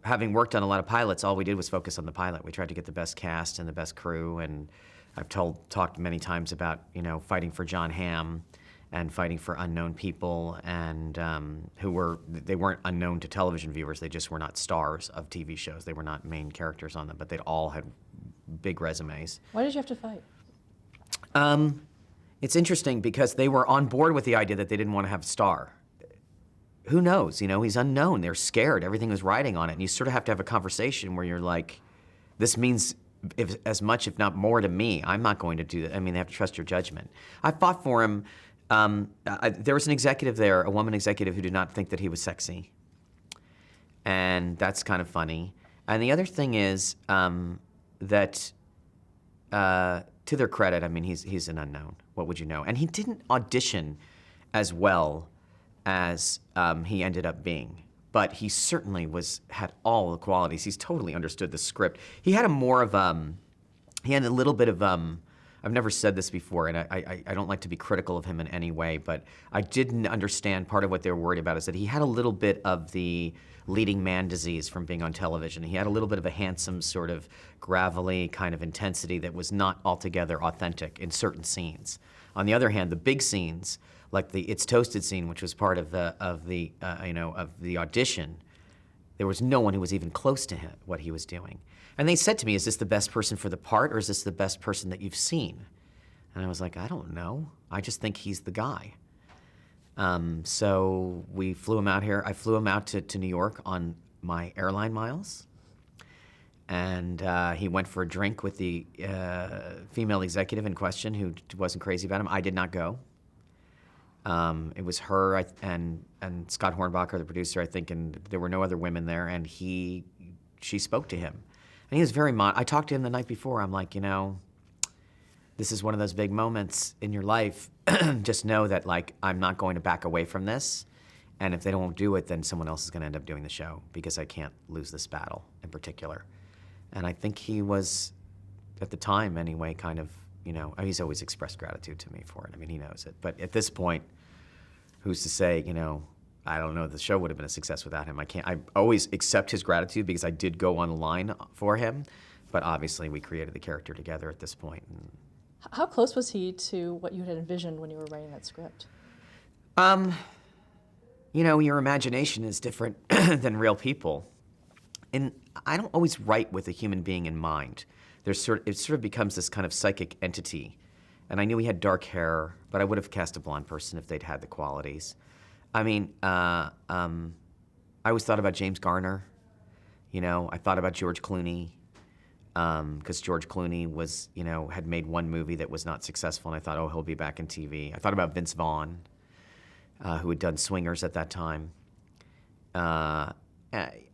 having worked on a lot of pilots, all we did was focus on the pilot. We tried to get the best cast and the best crew, and I've talked many times about, you know, fighting for Jon Hamm and fighting for unknown people, and they weren't unknown to television viewers. They just were not stars of TV shows. They were not main characters on them, but they'd all had big resumes. Why did you have to fight? It's interesting because they were on board with the idea that they didn't want to have a star. Who knows? You know, he's unknown. They're scared. Everything was riding on it. And you sort of have to have a conversation where you're like, this means as much, if not more, to me. I'm not going to do that. I mean, they have to trust your judgment. I fought for him. There was an executive there, a woman executive, who did not think that he was sexy. And that's kind of funny. And the other thing is that, to their credit, I mean, he's an unknown. What would you know? And he didn't audition as well as he ended up being. But he certainly had all the qualities. He's totally understood the script. He had he had a little bit of, I've never said this before, and I don't like to be critical of him in any way, but I didn't understand part of what they were worried about is that he had a little bit of the leading man disease from being on television. He had a little bit of a handsome, sort of gravelly kind of intensity that was not altogether authentic in certain scenes. On the other hand, the big scenes, like the It's Toasted scene, which was part of the audition, there was no one who was even close to him, what he was doing. And they said to me, is this the best person for the part, or is this the best person that you've seen? And I was like, I don't know. I just think he's the guy. So we flew him out here. I flew him out to New York on my airline miles. And he went for a drink with the female executive in question who wasn't crazy about him. I did not go. It was her and Scott Hornbacher, the producer, I think, and there were no other women there. And she spoke to him, and he was very I talked to him the night before. I'm like, you know, this is one of those big moments in your life. Just know that, like, I'm not going to back away from this. And if they don't do it, then someone else is going to end up doing the show because I can't lose this battle in particular. And I think he was, at the time anyway, kind of, you know, he's always expressed gratitude to me for it. I mean, he knows it. But at this point, who's to say, you know, I don't know, the show would have been a success without him. I always accept his gratitude because I did go on the line for him. But obviously, we created the character together at this point. And how close was he to what you had envisioned when you were writing that script? You know, your imagination is different than real people. And I don't always write with a human being in mind. It sort of becomes this kind of psychic entity. And I knew he had dark hair, but I would have cast a blonde person if they'd had the qualities. I mean, I always thought about James Garner. You know, I thought about George Clooney, because George Clooney was, you know, had made one movie that was not successful, and I thought, oh, he'll be back in TV. I thought about Vince Vaughn, who had done Swingers at that time.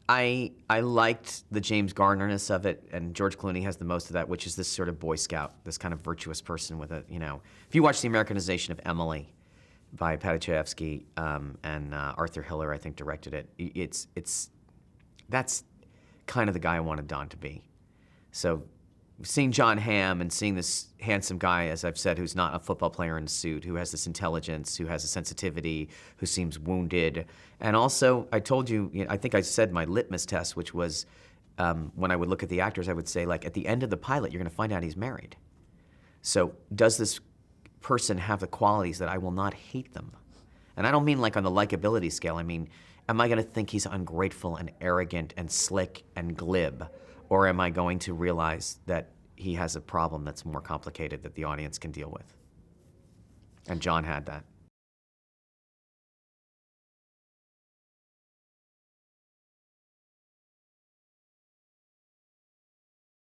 I liked the James Garner-ness of it, and George Clooney has the most of that, which is this sort of Boy Scout, this kind of virtuous person with a, you know. If you watch the Americanization of Emily by Patty Chayefsky, and Arthur Hiller, I think, directed it, that's kind of the guy I wanted Don to be. So seeing Jon Hamm and seeing this handsome guy, as I've said, who's not a football player in a suit, who has this intelligence, who has a sensitivity, who seems wounded. And also, I told you, I think I said my litmus test, which was when I would look at the actors, I would say, like, at the end of the pilot, you're going to find out he's married. So does this person have the qualities that I will not hate them? And I don't mean like on the likability scale. I mean, am I going to think he's ungrateful and arrogant and slick and glib? Or am I going to realize that he has a problem that's more complicated that the audience can deal with? And Jon had that.